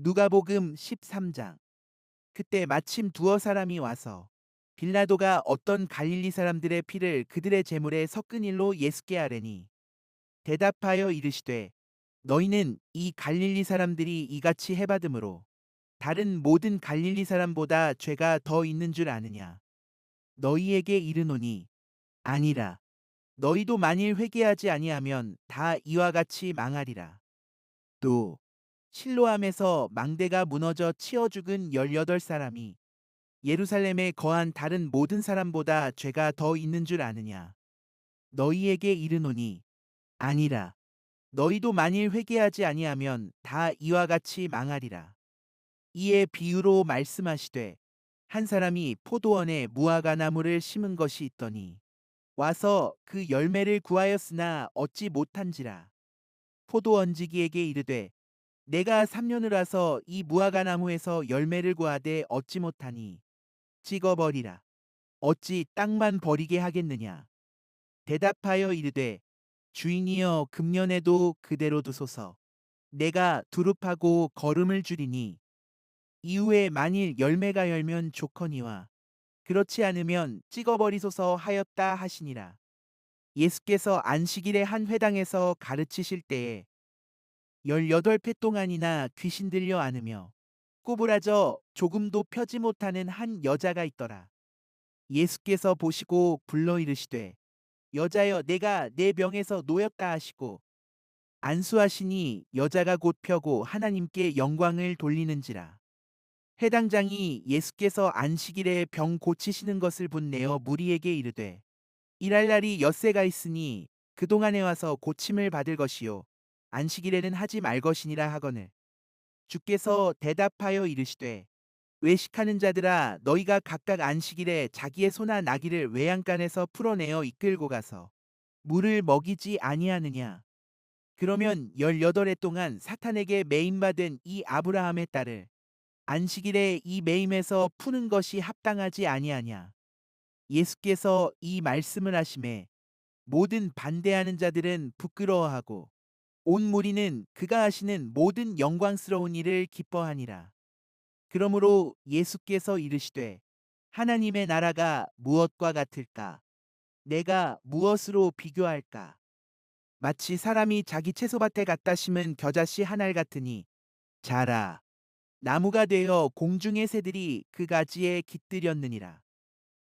누가복음 13장. 그때 마침 두어 사람이 와서 빌라도가 어떤 갈릴리 사람들의 피를 그들의 제물에 섞은 일로 예수께 아뢰니 대답하여 이르시되 너희는 이 갈릴리 사람들이 이같이 해받음으로 다른 모든 갈릴리 사람보다 죄가 더 있는 줄 아느냐. 너희에게 이르노니 아니라. 너희도 만일 회개하지 아니하면 다 이와 같이 망하리라. 또 실로암에서 망대가 무너져 치어 죽은 18사람이 예루살렘에 거한 다른 모든 사람보다 죄가 더 있는 줄 아느냐. 너희에게 이르노니 아니라. 너희도 만일 회개하지 아니하면 다 이와 같이 망하리라. 이에 비유로 말씀하시되 한 사람이 포도원에 무화과 나무를 심은 것이 있더니 와서 그 열매를 구하였으나 얻지 못한지라. 포도원지기에게 이르되 내가 3년을 와서 이 무화과 나무에서 열매를 구하되 얻지 못하니 찍어버리라. 어찌 땅만 버리게 하겠느냐. 대답하여 이르되 주인이여 금년에도 그대로 두소서. 내가 두릅하고 거름을 줄이니 이후에 만일 열매가 열면 좋거니와 그렇지 않으면 찍어버리소서 하였다 하시니라. 예수께서 안식일에 한 회당에서 가르치실 때에 18회 동안이나 귀신 들려 안으며 꼬부라져 조금도 펴지 못하는 한 여자가 있더라. 예수께서 보시고 불러 이르시되 여자여 내가 내 병에서 놓였다 하시고 안수하시니 여자가 곧 펴고 하나님께 영광을 돌리는지라. 해당장이 예수께서 안식일에 병 고치시는 것을 본내어 무리에게 이르되 일할 날이 엿새가 있으니 그동안에 와서 고침을 받을 것이요 안식일에는 하지 말 것이니라 하거늘 주께서 대답하여 이르시되 외식하는 자들아 너희가 각각 안식일에 자기의 소나 나귀를 외양간에서 풀어내어 이끌고 가서 물을 먹이지 아니하느냐. 그러면 18해 동안 사탄에게 매임받은 이 아브라함의 딸을 안식일에 이 매임에서 푸는 것이 합당하지 아니하냐. 예수께서 이 말씀을 하심에 모든 반대하는 자들은 부끄러워하고 온 무리는 그가 하시는 모든 영광스러운 일을 기뻐하니라. 그러므로 예수께서 이르시되 하나님의 나라가 무엇과 같을까? 내가 무엇으로 비교할까? 마치 사람이 자기 채소밭에 갖다 심은 겨자씨 한 알 같으니 자라 나무가 되어 공중의 새들이 그 가지에 깃들였느니라.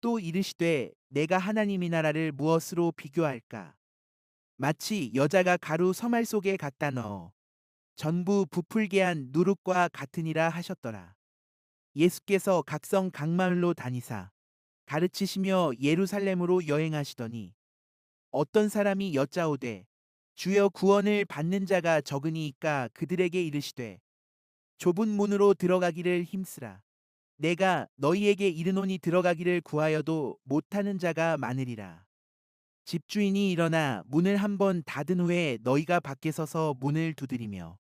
또 이르시되 내가 하나님의 나라를 무엇으로 비교할까? 마치 여자가 가루 서말 속에 갖다 넣어 전부 부풀게 한 누룩과 같으니라 하셨더라. 예수께서 각성 각마을로 다니사 가르치시며 예루살렘으로 여행하시더니 어떤 사람이 여짜오되 주여 구원을 받는 자가 적으니이까 그들에게 이르시되 좁은 문으로 들어가기를 힘쓰라. 내가 너희에게 이르노니 들어가기를 구하여도 못하는 자가 많으리라. 집주인이 일어나 문을 한번 닫은 후에 너희가 밖에 서서 문을 두드리며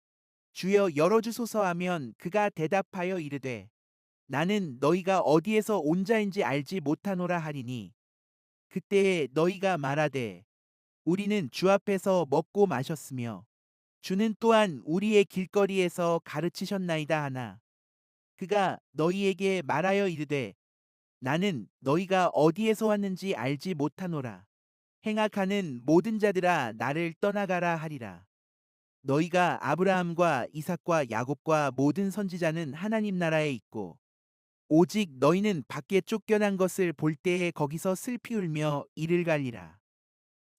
주여 열어주소서 하면 그가 대답하여 이르되 나는 너희가 어디에서 온 자인지 알지 못하노라 하리니 그때에 너희가 말하되 우리는 주 앞에서 먹고 마셨으며 주는 또한 우리의 길거리에서 가르치셨나이다 하나 그가 너희에게 말하여 이르되 나는 너희가 어디에서 왔는지 알지 못하노라. 행악하는 모든 자들아 나를 떠나가라 하리라. 너희가 아브라함과 이삭과 야곱과 모든 선지자는 하나님 나라에 있고 오직 너희는 밖에 쫓겨난 것을 볼 때에 거기서 슬피 울며 이를 갈리라.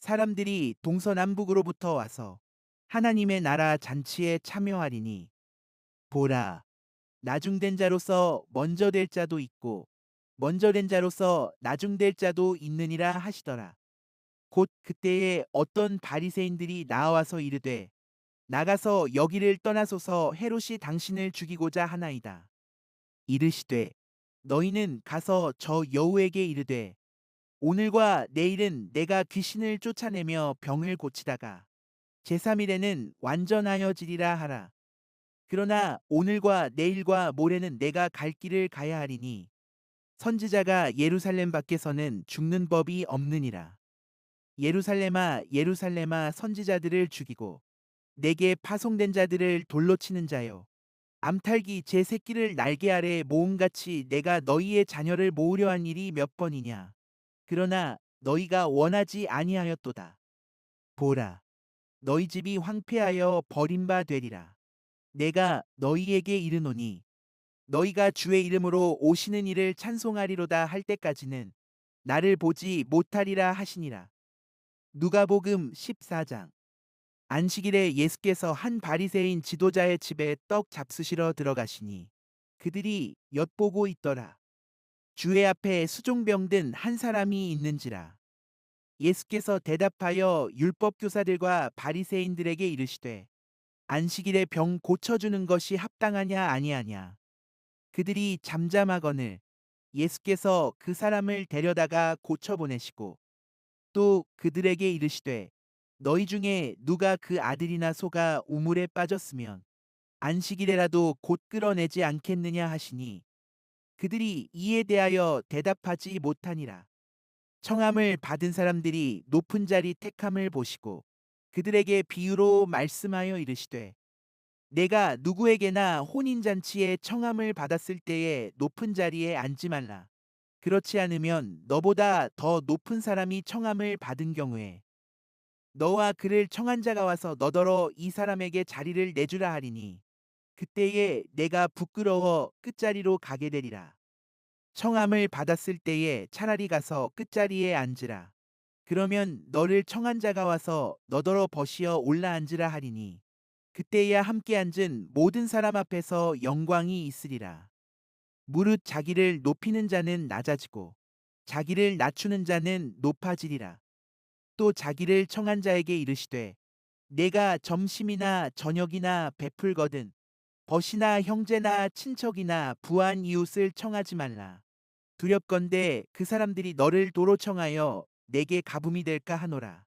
사람들이 동서남북으로부터 와서 하나님의 나라 잔치에 참여하리니 보라 나중된 자로서 먼저 될 자도 있고 먼저 된 자로서 나중될 자도 있느니라 하시더라. 곧 그때에 어떤 바리새인들이 나와서 이르되 나가서 여기를 떠나소서 헤롯이 당신을 죽이고자 하나이다. 이르시되 너희는 가서 저 여우에게 이르되 오늘과 내일은 내가 귀신을 쫓아내며 병을 고치다가 제3일에는 완전하여지리라 하라. 그러나 오늘과 내일과 모레는 내가 갈 길을 가야 하리니 선지자가 예루살렘 밖에서는 죽는 법이 없느니라. 예루살렘아 예루살렘아 선지자들을 죽이고 내게 파송된 자들을 돌로 치는 자요 암탉이 제 새끼를 날개 아래 모음같이 내가 너희의 자녀를 모으려 한 일이 몇 번이냐. 그러나 너희가 원하지 아니하였도다. 보라, 너희 집이 황폐하여 버림바 되리라. 내가 너희에게 이르노니 너희가 주의 이름으로 오시는 이를 찬송하리로다 할 때까지는 나를 보지 못하리라 하시니라. 누가복음 14장. 안식일에 예수께서 한 바리새인 지도자의 집에 떡 잡수시러 들어가시니 그들이 엿보고 있더라. 주의 앞에 수종병 든 한 사람이 있는지라. 예수께서 대답하여 율법 교사들과 바리새인들에게 이르시되 안식일에 병 고쳐주는 것이 합당하냐 아니하냐. 그들이 잠잠하거늘 예수께서 그 사람을 데려다가 고쳐 보내시고 또 그들에게 이르시되 너희 중에 누가 그 아들이나 소가 우물에 빠졌으면 안식일에라도 곧 끌어내지 않겠느냐 하시니 그들이 이에 대하여 대답하지 못하니라. 청함을 받은 사람들이 높은 자리 택함을 보시고 그들에게 비유로 말씀하여 이르시되 내가 누구에게나 혼인잔치에 청함을 받았을 때에 높은 자리에 앉지 말라. 그렇지 않으면 너보다 더 높은 사람이 청함을 받은 경우에 너와 그를 청한 자가 와서 너더러 이 사람에게 자리를 내주라 하리니 그때에 내가 부끄러워 끝자리로 가게 되리라. 청함을 받았을 때에 차라리 가서 끝자리에 앉으라. 그러면 너를 청한 자가 와서 너더러 버시어 올라 앉으라 하리니 그때야 함께 앉은 모든 사람 앞에서 영광이 있으리라. 무릇 자기를 높이는 자는 낮아지고 자기를 낮추는 자는 높아지리라. 또 자기를 청한 자에게 이르시되 내가 점심이나 저녁이나 베풀거든 벗이나 형제나 친척이나 부한 이웃을 청하지 말라. 두렵건대 그 사람들이 너를 도로 청하여 내게 가붐이 될까 하노라.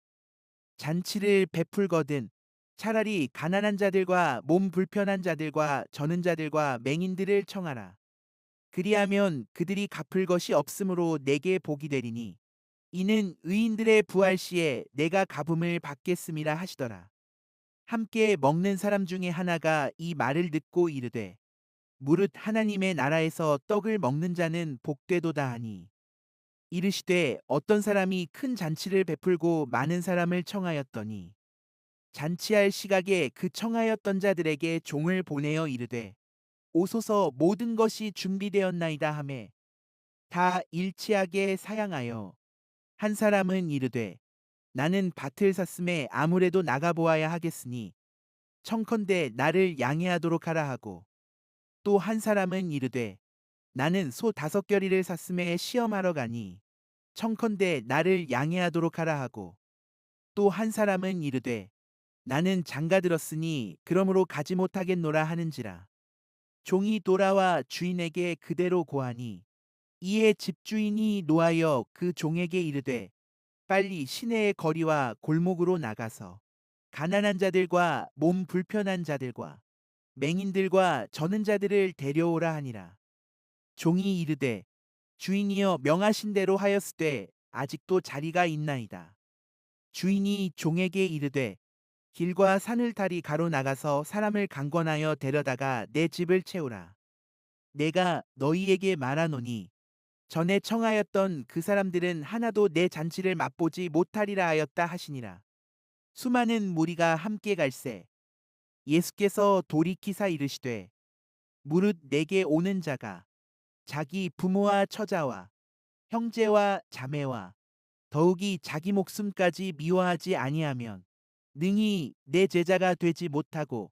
잔치를 베풀거든 차라리 가난한 자들과 몸 불편한 자들과 저는 자들과 맹인들을 청하라. 그리하면 그들이 갚을 것이 없으므로 내게 복이 되리니 이는 의인들의 부활 시에 내가 가붐을 받겠음이라 하시더라. 함께 먹는 사람 중에 하나가 이 말을 듣고 이르되 무릇 하나님의 나라에서 떡을 먹는 자는 복되도다 하니 이르시되 어떤 사람이 큰 잔치를 베풀고 많은 사람을 청하였더니 잔치할 시각에 그 청하였던 자들에게 종을 보내어 이르되 오소서 모든 것이 준비되었나이다 하매 다 일치하게 사양하여 한 사람은 이르되 나는 밭을 샀음에 아무래도 나가보아야 하겠으니 청컨대 나를 양해하도록 하라 하고 또 한 사람은 이르되 나는 소 5겨리를 샀음에 시험하러 가니 청컨대 나를 양해하도록 하라 하고 또 한 사람은 이르되 나는 장가들었으니 그러므로 가지 못하겠노라 하는지라. 종이 돌아와 주인에게 그대로 고하니 이에 집주인이 노하여 그 종에게 이르되 빨리 시내의 거리와 골목으로 나가서 가난한 자들과 몸 불편한 자들과 맹인들과 저는 자들을 데려오라 하니라. 종이 이르되 주인이여 명하신 대로 하였으되 아직도 자리가 있나이다. 주인이 종에게 이르되 길과 산을 가로나가서 사람을 강권하여 데려다가 내 집을 채우라. 내가 너희에게 말하노니 전에 청하였던 그 사람들은 하나도 내 잔치를 맛보지 못하리라 하였다 하시니라. 수많은 무리가 함께 갈새 예수께서 돌이키사 이르시되 무릇 내게 오는 자가 자기 부모와 처자와 형제와 자매와 더욱이 자기 목숨까지 미워하지 아니하면 능히 내 제자가 되지 못하고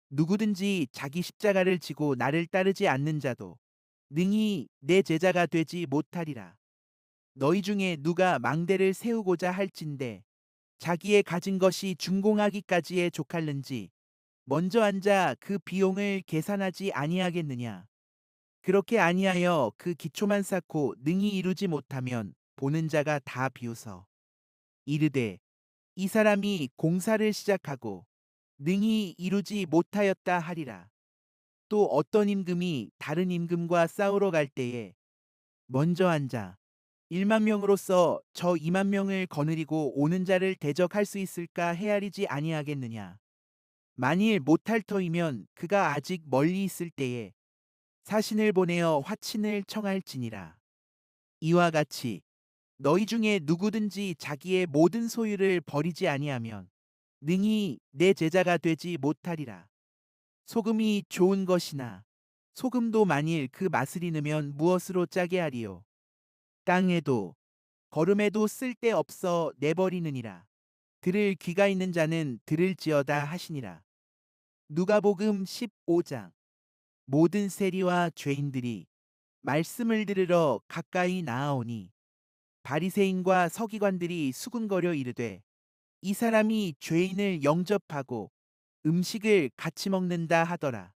누구든지 자기 십자가를 지고 나를 따르지 않는 자도 능히 내 제자가 되지 못하리라. 너희 중에 누가 망대를 세우고자 할진대 자기의 가진 것이 준공하기까지에 족할는지 먼저 앉아 그 비용을 계산하지 아니하겠느냐. 그렇게 아니하여 그 기초만 쌓고 능히 이루지 못하면 보는 자가 다 비웃어 이르되 이 사람이 공사를 시작하고 능히 이루지 못하였다 하리라. 또 어떤 임금이 다른 임금과 싸우러 갈 때에 먼저 앉아 1만 명으로서 저 2만 명을 거느리고 오는 자를 대적할 수 있을까 헤아리지 아니하겠느냐. 만일 못할 터이면 그가 아직 멀리 있을 때에 사신을 보내어 화친을 청할지니라. 이와 같이 너희 중에 누구든지 자기의 모든 소유를 버리지 아니하면 능히 내 제자가 되지 못하리라. 소금이 좋은 것이나 소금도 만일 그 맛을 잃으면 무엇으로 짜게 하리요. 땅에도 거름에도 쓸데없어 내버리느니라. 들을 귀가 있는 자는 들을지어다 하시니라. 누가복음 15장. 모든 세리와 죄인들이 말씀을 들으러 가까이 나아오니 바리새인과 서기관들이 수군거려 이르되 이 사람이 죄인을 영접하고 음식을 같이 먹는다 하더라.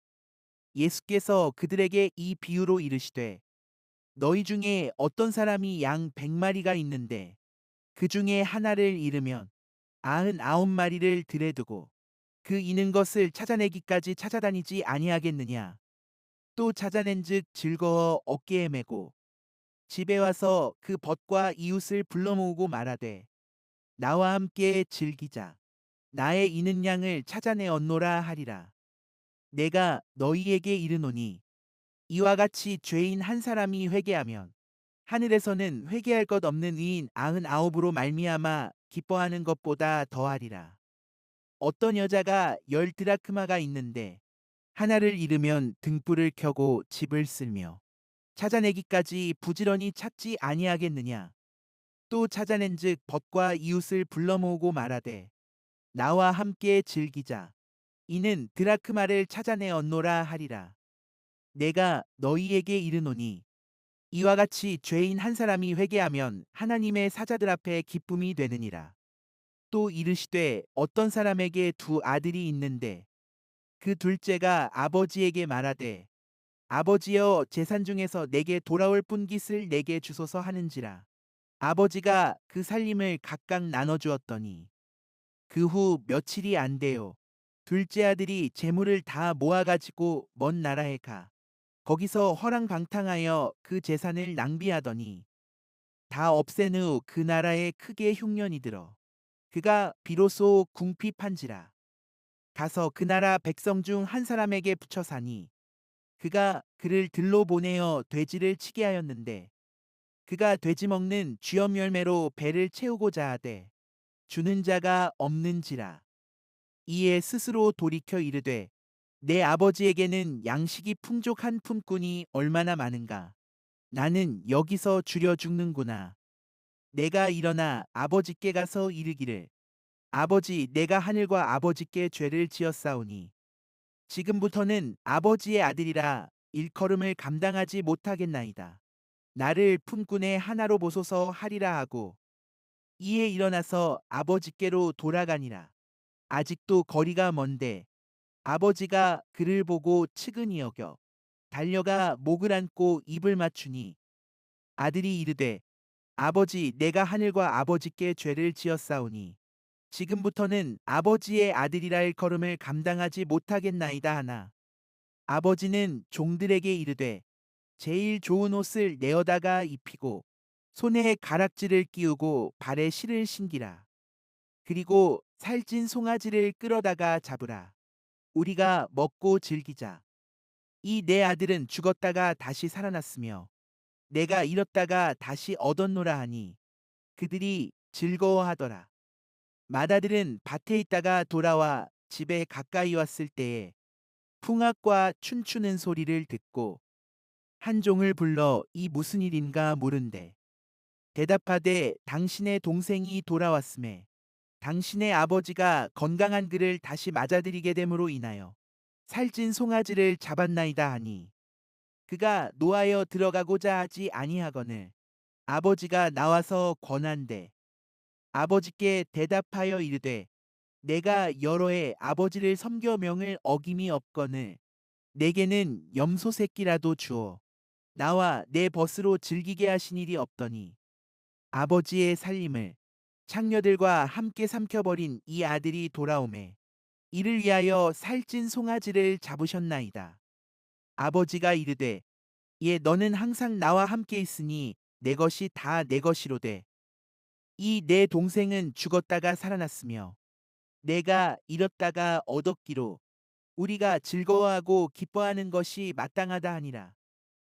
예수께서 그들에게 이 비유로 이르시되 너희 중에 어떤 사람이 양 100마리가 있는데 그 중에 하나를 잃으면 99마리를 들에 두고 그 잃은 것을 찾아내기까지 찾아다니지 아니하겠느냐. 또 찾아낸즉 즐거워 어깨에 메고 집에 와서 그 벗과 이웃을 불러 모으고 말하되 나와 함께 즐기자. 나의 잃은 양을 찾아내었노라 하리라. 내가 너희에게 이르노니 이와 같이 죄인 한 사람이 회개하면 하늘에서는 회개할 것 없는 의인 99으로 말미암아 기뻐하는 것보다 더하리라. 어떤 여자가 10드라크마가 있는데 하나를 잃으면 등불을 켜고 집을 쓸며 찾아내기까지 부지런히 찾지 아니하겠느냐. 또 찾아낸즉 벗과 이웃을 불러 모으고 말하되 나와 함께 즐기자. 이는 드라크마를 찾아내었노라 하리라. 내가 너희에게 이르노니 이와 같이 죄인 한 사람이 회개하면 하나님의 사자들 앞에 기쁨이 되느니라. 또 이르시되 어떤 사람에게 두 아들이 있는데 그 둘째가 아버지에게 말하되 아버지여 재산 중에서 내게 돌아올 분깃을 내게 주소서 하는지라. 아버지가 그 살림을 각각 나눠 주었더니 그 후 며칠이 안 되어 둘째 아들이 재물을 다 모아 가지고 먼 나라에 가 거기서 허랑방탕하여 그 재산을 낭비하더니 다 없앤 후 그 나라에 크게 흉년이 들어 그가 비로소 궁핍한지라. 가서 그 나라 백성 중 한 사람에게 붙여 사니 그가 그를 들로 보내어 돼지를 치게 하였는데 그가 돼지 먹는 쥐엄 열매로 배를 채우고자 하되 주는 자가 없는지라. 이에 스스로 돌이켜 이르되 내 아버지에게는 양식이 풍족한 품꾼이 얼마나 많은가. 나는 여기서 줄여 죽는구나. 내가 일어나 아버지께 가서 이르기를 아버지 내가 하늘과 아버지께 죄를 지었사오니 지금부터는 아버지의 아들이라 일컬음을 감당하지 못하겠나이다. 나를 품꾼의 하나로 보소서 하리라 하고 이에 일어나서 아버지께로 돌아가니라. 아직도 거리가 먼데 아버지가 그를 보고 측은히 여겨 달려가 목을 안고 입을 맞추니 아들이 이르되 아버지 내가 하늘과 아버지께 죄를 지었사오니 지금부터는 아버지의 아들이라 일컬음을 감당하지 못하겠나이다 하나 아버지는 종들에게 이르되 제일 좋은 옷을 내어다가 입히고 손에 가락지를 끼우고 발에 실을 신기라. 그리고 살찐 송아지를 끌어다가 잡으라. 우리가 먹고 즐기자. 이 내 아들은 죽었다가 다시 살아났으며 내가 잃었다가 다시 얻었노라 하니 그들이 즐거워하더라. 맏아들은 밭에 있다가 돌아와 집에 가까이 왔을 때에 풍악과 춤추는 소리를 듣고 한 종을 불러 이 무슨 일인가 물은데 대답하되 당신의 동생이 돌아왔음에 당신의 아버지가 건강한 그를 다시 맞아들이게 됨으로 인하여 살찐 송아지를 잡았나이다 하니 그가 노하여 들어가고자 하지 아니하거늘 아버지가 나와서 권한대 아버지께 대답하여 이르되 내가 여러 해 아버지를 섬겨 명을 어김이 없거늘 내게는 염소 새끼라도 주어 나와 내 벗으로 즐기게 하신 일이 없더니 아버지의 살림을 창녀들과 함께 삼켜버린 이 아들이 돌아오매 이를 위하여 살찐 송아지를 잡으셨나이다. 아버지가 이르되 예 너는 항상 나와 함께 있으니 내 것이 다 내 것이로되 이 내 동생은 죽었다가 살아났으며 내가 잃었다가 얻었기로 우리가 즐거워하고 기뻐하는 것이 마땅하다 하니라.